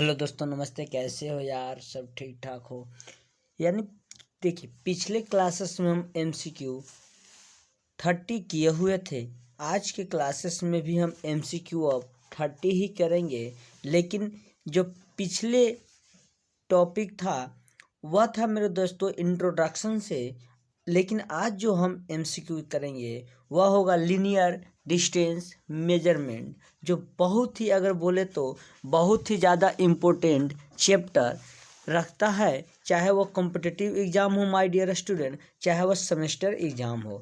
Hello दोस्तों, नमस्ते। कैसे हो यार? सब ठीक ठाक हो? यानी देखिए, पिछले क्लासेस में हम MCQ 30 किए हुए थे। आज के क्लासेस में भी हम MCQ अब 30 ही करेंगे। लेकिन जो पिछले टॉपिक था वह था मेरे दोस्तों इंट्रोडक्शन से। लेकिन आज जो हम MCQ करेंगे वह होगा लीनियर डिस्टेंस मेजरमेंट, जो बहुत ही, अगर बोले तो बहुत ही ज़्यादा इम्पोर्टेंट चैप्टर रखता है। चाहे वो कॉम्पिटिटिव एग्ज़ाम हो माय डियर स्टूडेंट, चाहे वह सेमेस्टर एग्ज़ाम हो।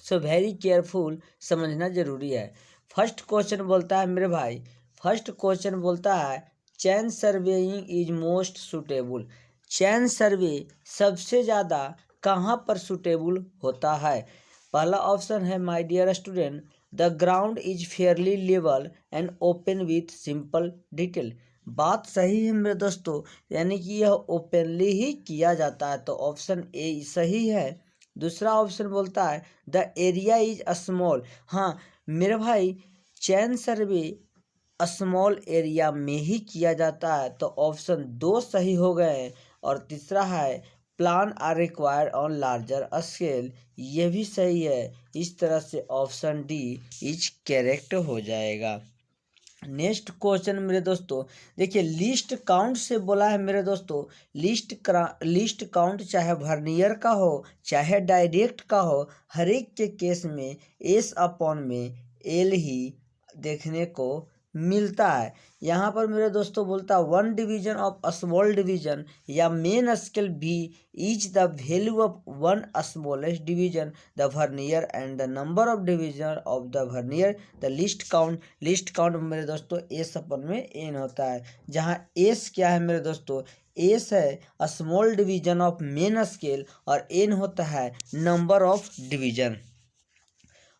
सो वेरी केयरफुल, समझना ज़रूरी है। फर्स्ट क्वेश्चन बोलता है मेरे भाई, फर्स्ट क्वेश्चन बोलता है चैन सर्वेइंग इज मोस्ट सुटेबल। चैन सर्वे सबसे ज़्यादा कहाँ पर सुटेबल होता है? पहला ऑप्शन है my dear student, the ground is fairly level and open with simple detail. बात सही है मेरे दोस्तों, यानी कि यह ओपनली ही किया जाता है, तो ऑप्शन ए सही है। दूसरा ऑप्शन बोलता है द एरिया इज स्मॉल। हाँ मेरे भाई, चैन सर्वे स्मॉल एरिया में ही किया जाता है, तो ऑप्शन 2 सही हो गए। और तीसरा है plan are required on larger scale, ये भी सही है। इस तरह से ऑप्शन डी इज करेक्ट हो जाएगा। नेक्स्ट क्वेश्चन मेरे दोस्तों, देखिए लिस्ट काउंट से बोला है मेरे दोस्तों। लिस्ट काउंट चाहे वर्नियर का हो चाहे डायरेक्ट का हो, हर एक के केस में एस अपॉन में एल ही देखने को मिलता है। यहाँ पर मेरे दोस्तों बोलता है one division of small division या मेन स्केल भी is the value of one smallest division the vernier and the number of division of the vernier the list count मेरे दोस्तों एस अपन में एन होता है, जहाँ एस क्या है मेरे दोस्तों? एस है small division of main scale और एन होता है नंबर ऑफ डिवीजन।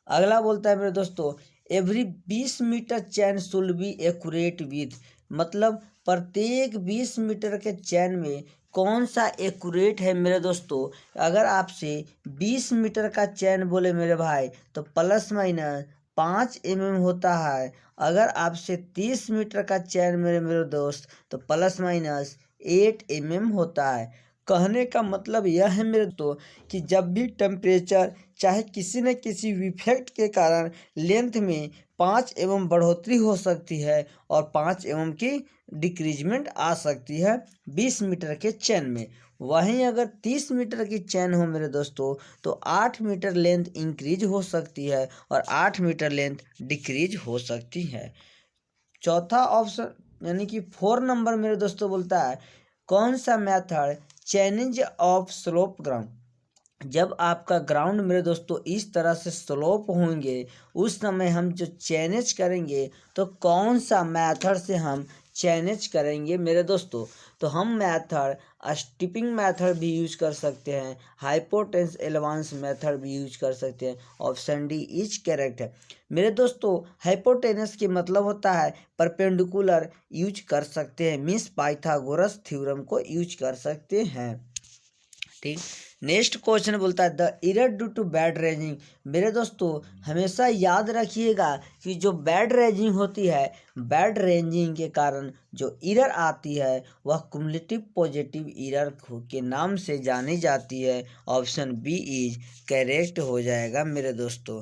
अगला बोलता है मेरे दोस्तों every 20 metre chain should be accurate with, मतलब प्रत्येक 20 मीटर के चैन में कौन सा एक्यूरेट है मेरे दोस्तों? अगर आपसे 20 मीटर का चैन बोले मेरे भाई, तो प्लस माइनस 5 mm होता है। अगर आपसे 30 मीटर का चैन मेरे दोस्त, तो प्लस माइनस 8 mm होता है। कहने का मतलब यह है मेरे दोस्तों कि जब भी टेम्परेचर चाहे किसी न किसी इफेक्ट के कारण लेंथ में 5 mm बढ़ोतरी हो सकती है और 5 mm की डिक्रीजमेंट आ सकती है 20 मीटर के चैन में। वहीं अगर 30 मीटर की चैन हो मेरे दोस्तों, तो 8 मीटर लेंथ इंक्रीज हो सकती है और 8 मीटर लेंथ डिक्रीज हो सकती है। चौथा ऑप्शन यानी कि 4 नंबर मेरे दोस्तों बोलता है कौन सा method change of slope ground. जब आपका ग्राउंड मेरे दोस्तों इस तरह से स्लोप होंगे, उस समय हम जो चैनेज करेंगे, तो कौन सा मेथड से हम चैनेज करेंगे मेरे दोस्तों? तो हम मेथड स्टिपिंग मेथड भी यूज कर सकते हैं, हाइपोटेंस एडवांस मेथड भी यूज कर सकते हैं। ऑप्शन डी इज करेक्ट है मेरे दोस्तों। हाइपोटेनस के मतलब होता है परपेंडिकुलर यूज कर सकते हैं, मीन्स पाइथागोरस थ्योरम को यूज कर सकते हैं। ठीक, नेक्स्ट क्वेश्चन बोलता है the error due to bad ranging. मेरे दोस्तों हमेशा याद रखिएगा कि जो बैड रेजिंग होती है, बैड रेंजिंग के कारण जो एरर आती है वह कुमुलेटिव पॉजिटिव एरर के नाम से जानी जाती है। ऑप्शन बी इज करेक्ट हो जाएगा मेरे दोस्तों।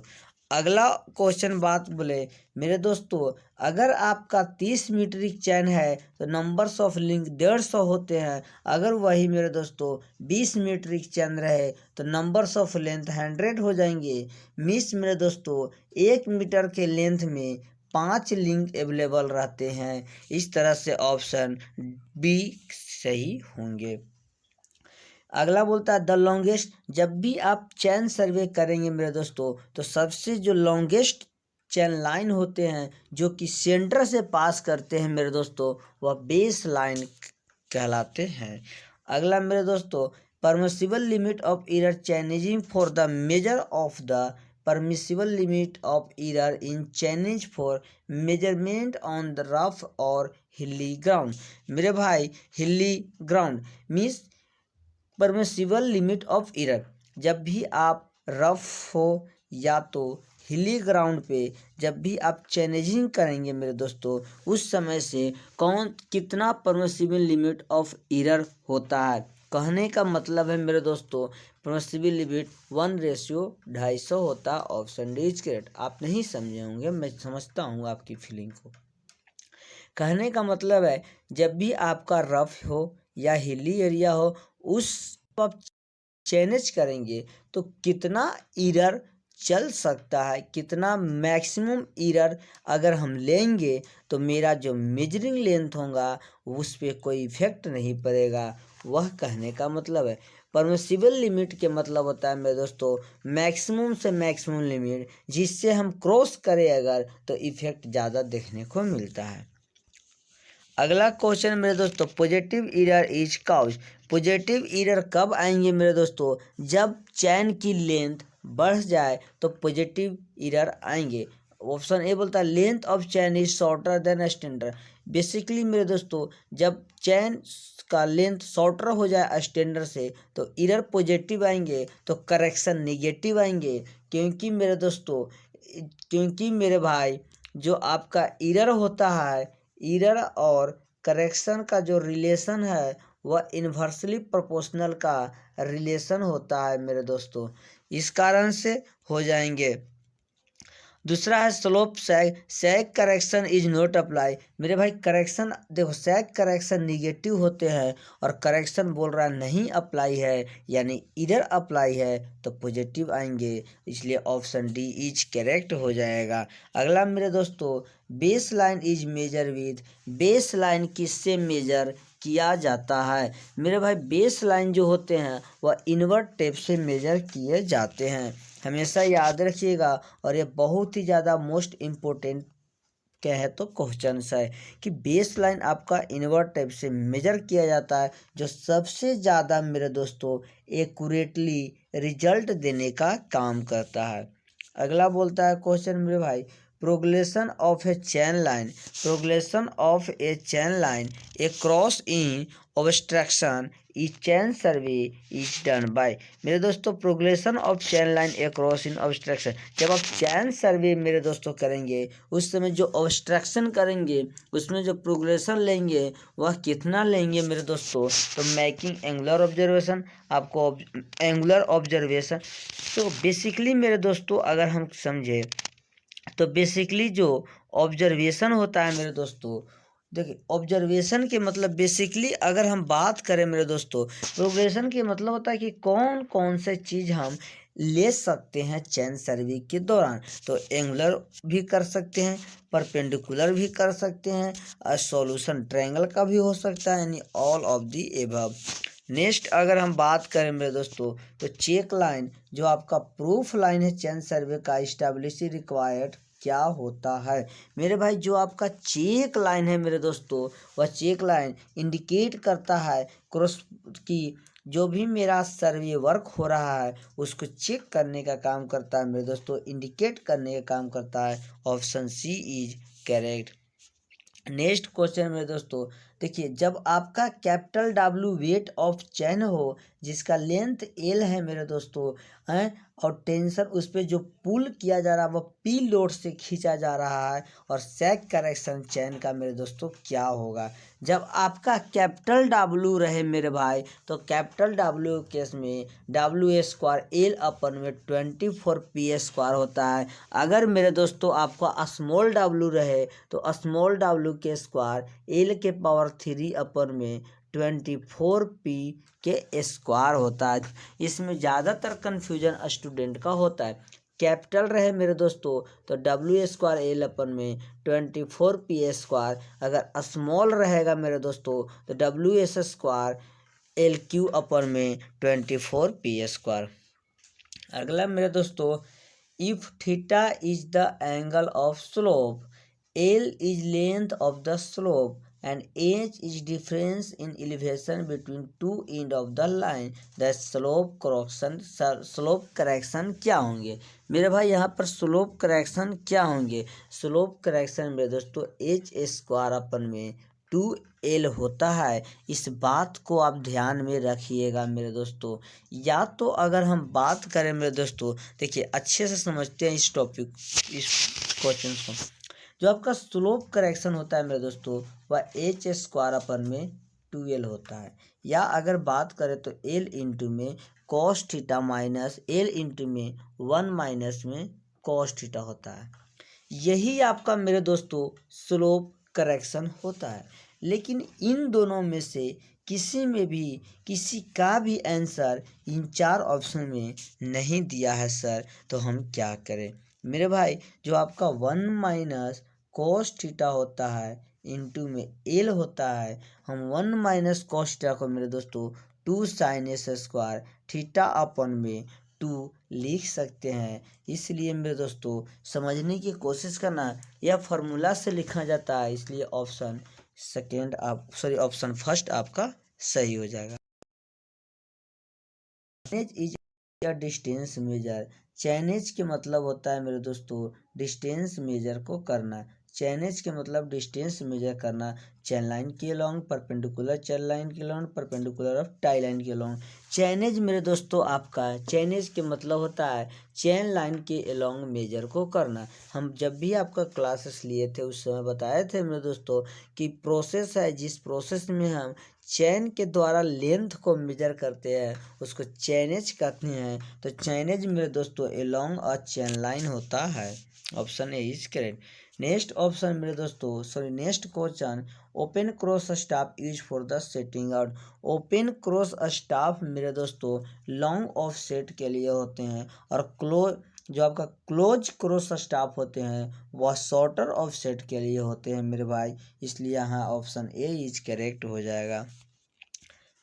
अगला क्वेश्चन बात बोले मेरे दोस्तों, अगर आपका 30 मीट्रिक चैन है तो नंबर्स ऑफ लिंक 150 होते हैं। अगर वही मेरे दोस्तों 20 मीट्रिक चैन रहे तो नंबर्स ऑफ लेंथ 100 हो जाएंगे। मिस मेरे दोस्तों 1 मीटर के लेंथ में 5 लिंक अवेलेबल रहते हैं। इस तरह से ऑप्शन बी सही होंगे। अगला बोलता है द लॉन्गेस्ट। जब भी आप चैन सर्वे करेंगे मेरे दोस्तों, तो सबसे जो लॉन्गेस्ट चैन लाइन होते हैं जो कि सेंटर से पास करते हैं मेरे दोस्तों, वह बेस लाइन कहलाते हैं। अगला मेरे दोस्तों permissible limit of error chaining for the measure of the permissible limit of error in chainage for measurement on the rough और हिली ग्राउंड। मेरे भाई hilly ground means permissible limit of error, जब भी आप रफ हो या तो हिली ग्राउंड पे जब भी आप चैलेंजिंग करेंगे मेरे दोस्तों, उस समय से कितना परमिसिबल लिमिट ऑफ एरर होता है। कहने का मतलब है मेरे दोस्तों, परमिसिबल लिमिट 1:250 होता है। Option D is correct. आप नहीं समझे होंगे, मैं समझता हूँ आपकी फीलिंग को। कहने का मतलब है जब भी आपका रफ हो या हिली एरिया हो, उस आप चैलेंज करेंगे तो कितना एरर चल सकता है, कितना मैक्सिमम एरर अगर हम लेंगे तो मेरा जो मेजरिंग लेंथ होगा उस पर कोई इफेक्ट नहीं पड़ेगा। वह कहने का मतलब है। परमिसिबल लिमिट के मतलब होता है मेरे दोस्तों मैक्सिमम से मैक्सिमम लिमिट, जिससे हम क्रॉस करें अगर तो इफेक्ट ज़्यादा देखने को मिलता है। अगला क्वेश्चन मेरे दोस्तों, positive error is cause. Positive error कब आएंगे मेरे दोस्तों? जब चैन की लेंथ बढ़ जाए तो पॉजिटिव एरर आएंगे। ऑप्शन ए बोलता है length of chain is shorter than extender. Basically मेरे दोस्तों जब चैन का लेंथ शॉर्टर हो जाए एक्सटेंडर से तो एरर पॉजिटिव आएंगे, तो करेक्शन निगेटिव आएंगे। क्योंकि मेरे भाई जो आपका एरर होता है, एरर और करेक्शन का जो रिलेशन है वह इन्वर्सली प्रोपोर्शनल का रिलेशन होता है मेरे दोस्तों, इस कारण से हो जाएंगे। दूसरा है slope sag. Sag correction is not apply. मेरे भाई करेक्शन देखो, सैग करेक्शन निगेटिव होते हैं और करेक्शन बोल रहा नहीं अप्लाई है, यानी इधर अप्लाई है तो पॉजिटिव आएंगे, इसलिए ऑप्शन डी इज करेक्ट हो जाएगा। अगला मेरे दोस्तों, base line is measure with. Base line किससे मेजर किया जाता है? मेरे भाई बेस लाइन जो होते हैं वह इनवर्ट टेप से मेजर किए जाते हैं, हमेशा याद रखिएगा। और ये बहुत ही ज़्यादा मोस्ट इम्पोर्टेंट क्या है तो क्वेश्चन है कि बेस लाइन आपका इनवर्ट टाइप से मेजर किया जाता है, जो सबसे ज़्यादा मेरे दोस्तों एक्यूरेटली रिजल्ट देने का काम करता है। अगला बोलता है क्वेश्चन मेरे भाई, progression of A chain line. Progression of A chain line across in obstruction is chain survey is done by. मेरे दोस्तों progression of chain line across in obstruction, जब आप चैन सर्वे मेरे दोस्तों करेंगे उस समय जो ऑब्स्ट्रक्शन करेंगे उसमें जो प्रोग्रेशन लेंगे वह कितना लेंगे मेरे दोस्तों? तो मेकिंग एंगुलर ऑब्जर्वेशन, आपको एंगुलर ऑब्जर्वेशन। तो बेसिकली मेरे दोस्तों अगर हम समझे तो बेसिकली जो ऑब्जर्वेशन होता है मेरे दोस्तों, देखिए ऑब्जर्वेशन के मतलब बेसिकली अगर हम बात करें मेरे दोस्तों, प्रोग्रेशन के मतलब होता है कि कौन कौन से चीज़ हम ले सकते हैं चैन सर्वे के दौरान। तो एंगुलर भी कर सकते हैं, परपेंडिकुलर भी कर सकते हैं, और सॉल्यूशन ट्रायंगल का भी हो सकता है, यानी all of the above. Next अगर हम बात करें मेरे दोस्तों, तो चेक लाइन जो आपका प्रूफ लाइन है चैन सर्वे का, इस्टेब्लिश रिक्वायर्ड क्या होता है? मेरे भाई जो आपका चेक लाइन है मेरे दोस्तों, वह चेक लाइन इंडिकेट करता है क्रॉस की जो भी मेरा सर्वे वर्क हो रहा है उसको चेक करने का काम करता है मेरे दोस्तों, इंडिकेट करने का काम करता है। Option C is correct. Next question मेरे दोस्तों, देखिए जब आपका capital W weight of chain हो जिसका लेंथ एल है मेरे दोस्तों हैं, और टेंशन उस पर जो पुल किया जा रहा है वह पी लोड से खींचा जा रहा है, और सैग करेक्शन चैन का मेरे दोस्तों क्या होगा? जब आपका कैपिटल डब्ल्यू रहे मेरे भाई तो कैपिटल डब्ल्यू केस में डब्ल्यू स्क्वायर एल अपन में 24 पी स्क्वायर होता है। अगर मेरे दोस्तों आपका स्मॉल डब्ल्यू रहे तो स्मॉल डब्ल्यू के स्क्वायर एल के पावर 3 अपन में 24 पी के स्क्वायर होता है। इसमें ज़्यादातर कन्फ्यूजन स्टूडेंट का होता है। कैपिटल रहे मेरे दोस्तों तो डब्ल्यू स्क्वायर एल अपन में 24 पी स्क्वायर, अगर स्मॉल रहेगा मेरे दोस्तों तो W S square L Q upon में 24 पी स्क्वायर। अगला मेरे दोस्तों, if theta is the angle of slope, L is length of the slope and h is difference in elevation between two end of the line, the slope correction क्या होंगे? मेरे भाई यहाँ पर स्लोप करेक्शन क्या होंगे? स्लोप करेक्शन मेरे दोस्तों एच स्क्वायर अपन में 2 एल होता है, इस बात को आप ध्यान में रखिएगा मेरे दोस्तों। या तो अगर हम बात करें मेरे दोस्तों, देखिए अच्छे से समझते हैं इस टॉपिक, इस क्वेश्चन को। जो आपका स्लोप करेक्शन होता है मेरे दोस्तों, वह एच स्क्वायर अपन में 2l होता है। या अगर बात करें तो एल इंटू में cos theta minus L into में 1 माइनस में कॉस थीटा होता है। यही आपका मेरे दोस्तों स्लोप करेक्शन होता है। लेकिन इन दोनों में से किसी में भी किसी का भी आंसर इन 4 ऑप्शन में नहीं दिया है सर, तो हम क्या करें मेरे भाई। जो आपका 1 माइनस कॉस थीटा होता है इंटू में एल होता है, हम 1 माइनस कॉस थीटा को मेरे दोस्तों 2 साइन एस स्क्वायर थीटा अपन में 2 लिख सकते हैं। इसलिए मेरे दोस्तों समझने की कोशिश करना, यह फार्मूला से लिखा जाता है, इसलिए ऑप्शन सेकेंड ऑप्शन फर्स्ट आपका सही हो जाएगा। चैनेज इज अ डिस्टेंस मेजर। चैनेज के मतलब होता है मेरे दोस्तों डिस्टेंस मेजर को करना। चैनेज के मतलब डिस्टेंस मेजर करना चैन लाइन के अलोंग, परपेंडिकुलर चैन लाइन के along, perpendicular of tie line के अलोंग। चैनेज मेरे दोस्तों आपका चैनेज के मतलब होता है चैन लाइन के अलोंग मेजर को करना। हम जब भी आपका क्लासेस लिए थे उस समय बताए थे मेरे दोस्तों कि प्रोसेस है, जिस प्रोसेस में हम चैन के द्वारा लेंथ को मेजर करते हैं उसको चैनेज कहते हैं। तो चैनेज मेरे दोस्तों अलोंग अ चैन लाइन होता है। Option A is correct. Next option मेरे दोस्तों next question, open cross staff use for the setting out. Open cross staff मेरे दोस्तों लॉन्ग ऑफ सेट के लिए होते हैं, और जो आपका क्लोज क्रॉस स्टाफ होते हैं वह शॉर्टर ऑफ सेट के लिए होते हैं मेरे भाई। इसलिए यहाँ ऑप्शन ए इज करेक्ट हो जाएगा।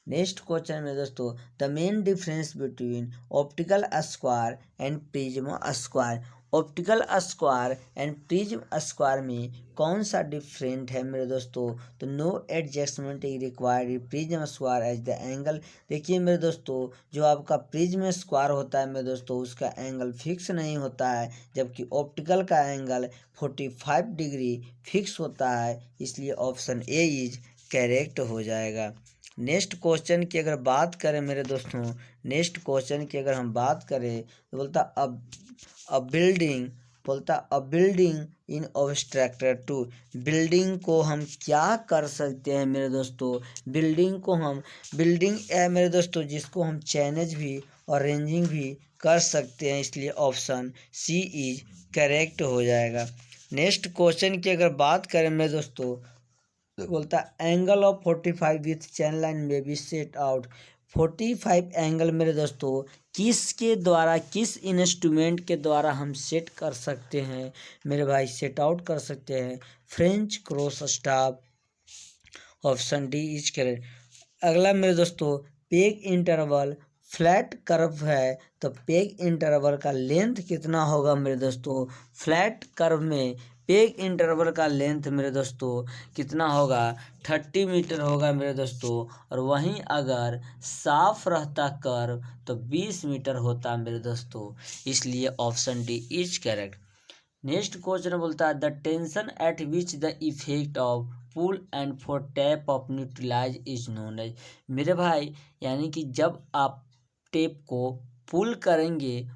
नेक्स्ट क्वेश्चन में दोस्तों, the main difference between optical square and prism square. Optical square and prism square में कौन सा डिफरेंट है मेरे दोस्तों। तो no adjustment is required prism square as the angle. देखिए मेरे दोस्तों जो आपका प्रिज्म स्क्वायर होता है मेरे दोस्तों उसका एंगल फिक्स नहीं होता है, जबकि ऑप्टिकल का एंगल 45 डिग्री फिक्स होता है। इसलिए ऑप्शन ए इज करेक्ट हो जाएगा। नेक्स्ट क्वेश्चन की अगर बात करें मेरे दोस्तों, नेक्स्ट क्वेश्चन की अगर हम बात करें तो बोलता अ बिल्डिंग, बोलता अ बिल्डिंग इन ऑब्स्ट्रक्टर टू। बिल्डिंग को हम क्या कर सकते हैं मेरे दोस्तों, बिल्डिंग है मेरे दोस्तों जिसको हम चैनेज भी और रेंजिंग भी कर सकते हैं। इसलिए ऑप्शन सी इज करेक्ट हो जाएगा। नेक्स्ट क्वेश्चन की अगर बात करें मेरे दोस्तों तो बोलता angle of 45 with chain line में बी सेट आउट। 45 एंगल मेरे दोस्तों किसके द्वारा, किस इंस्ट्रूमेंट के द्वारा हम सेट कर सकते हैं मेरे भाई, सेट आउट कर सकते हैं French cross staff. Option D is correct. अगला मेरे दोस्तों पेग इंटरवल फ्लैट कर्व है, तो पेग इंटरवल का लेंथ कितना होगा मेरे दोस्तों। फ्लैट कर्व में पेग इंटरवल का लेंथ मेरे दोस्तों कितना होगा, 30 मीटर होगा मेरे दोस्तों। और वहीं अगर साफ रहता कर्व तो 20 मीटर होता मेरे दोस्तों। इसलिए option D is correct. Next question बोलता है the tension at which the effect of pull and for tape of neutralize is known as. मेरे भाई यानी कि जब आप टेप को पुल करेंगे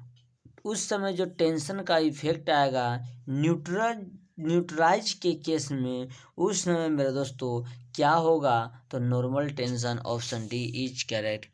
उस समय जो टेंशन का इफेक्ट आएगा न्यूट्रलाइज के केस में, उस समय मेरे दोस्तों क्या होगा, तो normal tension. Option D is correct.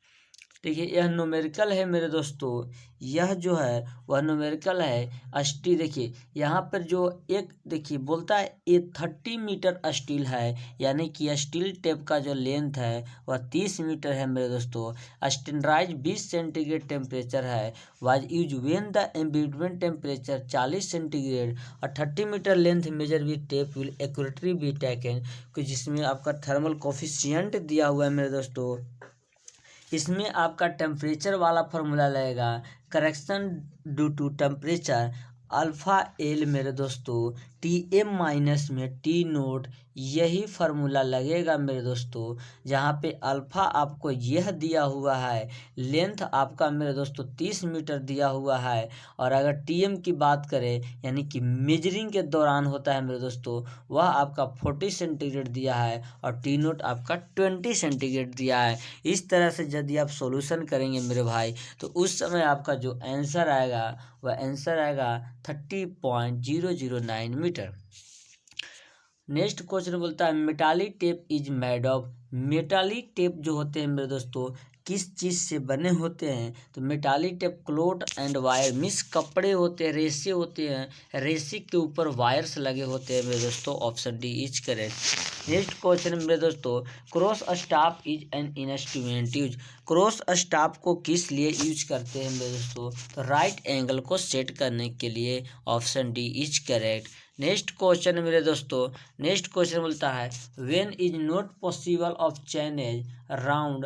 देखिए यह न्यूमेरिकल है मेरे दोस्तों, यह जो है वह न्यूमेरिकल है स्टील। देखिए यहाँ पर जो एक देखिए बोलता है ये 30 मीटर स्टील है, यानी कि स्टील टेप का जो लेंथ है वह 30 मीटर है मेरे दोस्तों। स्टैंडर्डाइज 20 सेंटीग्रेड टेम्परेचर है, was use when the ambient temperature 40 centigrade और 30 metre length measure with tape will accurately be taken. जिसमें आपका थर्मल कोफिशिएंट दिया हुआ है मेरे दोस्तों। इसमें आपका टेम्परेचर वाला फार्मूला लगेगा, correction due to temperature alpha L मेरे दोस्तों टी एम माइनस में टी नोट यही फार्मूला लगेगा मेरे दोस्तों, जहाँ पे अल्फ़ा आपको यह दिया हुआ है, लेंथ आपका मेरे दोस्तों 30 मीटर दिया हुआ है, और अगर टीएम की बात करें यानी कि मेजरिंग के दौरान होता है मेरे दोस्तों, वह आपका 40 सेंटीग्रेड दिया है, और टी नोट आपका 20 सेंटीग्रेड दिया है। इस तरह से यदि आप सॉल्यूशन करेंगे मेरे भाई, तो उस समय आपका जो आंसर आएगा वह आंसर आएगा 30.009 मीटर। नेक्स्ट क्वेश्चन बोलता है metallic tape is made of. Metallic tape जो होते हैं मेरे दोस्तों किस चीज़ से बने होते हैं, तो metallic tape cloth and wire miss कपड़े होते हैं, रेसे होते हैं, रेसे के ऊपर वायर्स लगे होते हैं मेरे दोस्तों। Option D is correct. Next question मेरे दोस्तों cross staff is an instrument use. Cross staff को किस लिए यूज करते हैं मेरे दोस्तों, तो राइट एंगल को सेट करने के लिए। Option D is correct. Next question मेरे दोस्तों, नेक्स्ट क्वेश्चन बोलता है when is not possible of change round,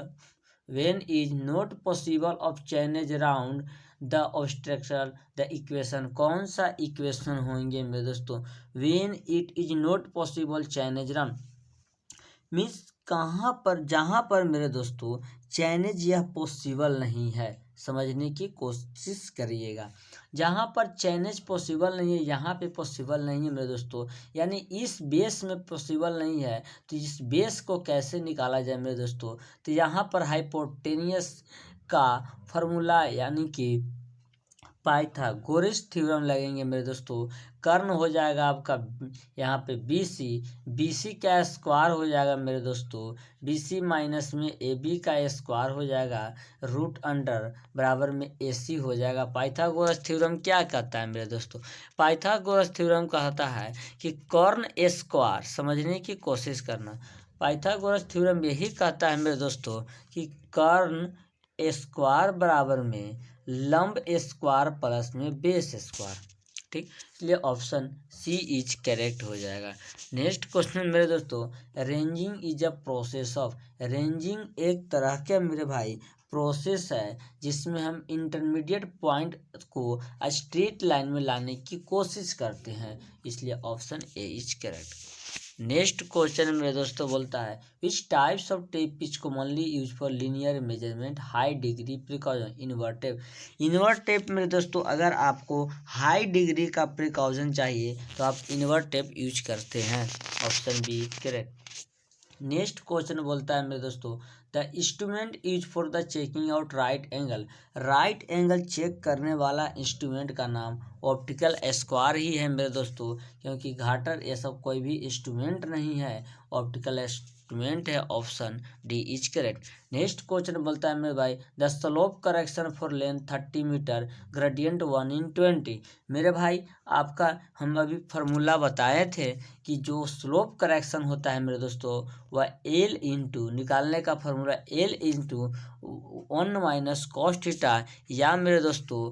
when is not possible of change round the obstruction the equation. कौन सा इक्वेशन होंगे मेरे दोस्तों, when it is not possible change round means कहाँ पर, जहाँ पर मेरे दोस्तों चैनेज यह पॉसिबल नहीं है, समझने की कोशिश करिएगा। जहाँ पर चैनेज पॉसिबल नहीं है, यहाँ पे पॉसिबल नहीं है मेरे दोस्तों, यानी इस बेस में पॉसिबल नहीं है, तो इस बेस को कैसे निकाला जाए मेरे दोस्तों, तो यहाँ पर हाइपोटेनियस का फॉर्मूला यानी कि पाइथागोरस थ्योरम लगेंगे मेरे दोस्तों। कर्ण हो जाएगा आपका यहाँ पे BC, BC का स्क्वायर हो जाएगा मेरे दोस्तों, BC माइनस में AB का स्क्वायर हो जाएगा, रूट अंडर बराबर में AC हो जाएगा। पाइथागोरस थ्योरम क्या कहता है मेरे दोस्तों, पाइथागोरस थ्योरम कहता है कि कर्ण स्क्वायर, समझने की कोशिश करना, पाइथागोरस थ्योरम यही कहता है मेरे दोस्तों कि कर्ण स्क्वायर बराबर में लंब स्क्वायर प्लस में बेस स्क्वायर, ठीक, इसलिए ऑप्शन सी इज करेक्ट हो जाएगा। नेक्स्ट क्वेश्चन मेरे दोस्तों, ranging is a process of. Ranging एक तरह के मेरे भाई प्रोसेस है जिसमें हम इंटरमीडिएट पॉइंट को स्ट्रेट लाइन में लाने की कोशिश करते हैं, इसलिए option A is correct. Next question मेरे दोस्तों बोलता है which types of tape is commonly use for linear measurement high degree precaution. Invar tape, invar tape मेरे दोस्तों अगर आपको हाई डिग्री का प्रिकॉशन चाहिए तो आप इनवर्ट टेप यूज करते हैं। Option B correct. Next question बोलता है मेरे दोस्तों the instrument use for the checking out right angle. Right angle check करने वाला इंस्ट्रूमेंट का नाम ऑप्टिकल स्क्वायर ही है मेरे दोस्तों, क्योंकि घाटर ये सब कोई भी इंस्ट्रूमेंट नहीं है, ऑप्टिकल इंस्ट्रूमेंट है। Option D is correct. Next question बोलता है मेरे भाई the slope correction for length 30 metre gradient 1/20। मेरे भाई आपका हम अभी फार्मूला बताए थे कि जो स्लोप करेक्शन होता है मेरे दोस्तों वह एल इंटू, निकालने का formula L into 1 minus cos theta, या मेरे दोस्तों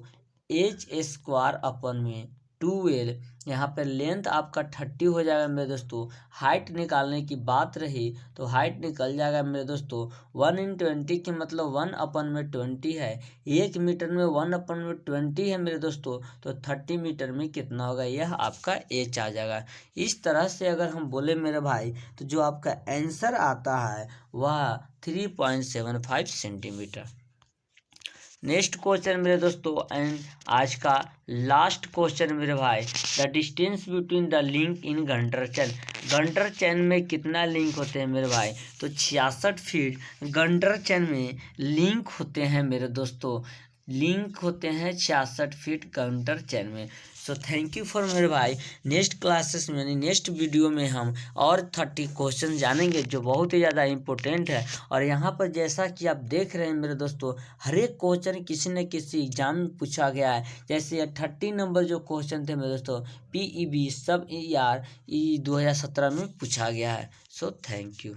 एच स्क्वायर अपन में 2l, यहाँ पर लेंथ आपका 30 हो जाएगा मेरे दोस्तों। हाइट निकालने की बात रही तो हाइट निकल जाएगा मेरे दोस्तों 1/20 के मतलब 1/20 है, 1 मीटर में 1/20 है मेरे दोस्तों, तो 30 मीटर में कितना होगा, यह आपका एच आ जाएगा। इस तरह से अगर हम बोले मेरे भाई तो जो आपका आंसर आता है वह 3.75 सेंटीमीटर। नेक्स्ट क्वेश्चन मेरे दोस्तों एंड आज का लास्ट क्वेश्चन मेरे भाई the distance between the link in Gunter chain. Gunter chain में कितना लिंक होते हैं मेरे भाई, तो 66 फीट गंटर चैन में लिंक होते हैं मेरे दोस्तों, लिंक होते हैं 66 फीट गंटर चैन में। सो थैंक यू फॉर मेरे भाई। नेक्स्ट क्लासेस में यानी नेक्स्ट वीडियो में हम और 30 क्वेश्चन जानेंगे जो बहुत ही ज़्यादा इंपॉर्टेंट है। और यहाँ पर जैसा कि आप देख रहे हैं मेरे दोस्तों हर एक क्वेश्चन किसी न किसी एग्जाम में पूछा गया है। जैसे 30 नंबर जो क्वेश्चन थे मेरे दोस्तों PEB सब ER 2017 में पूछा गया है। So thank you.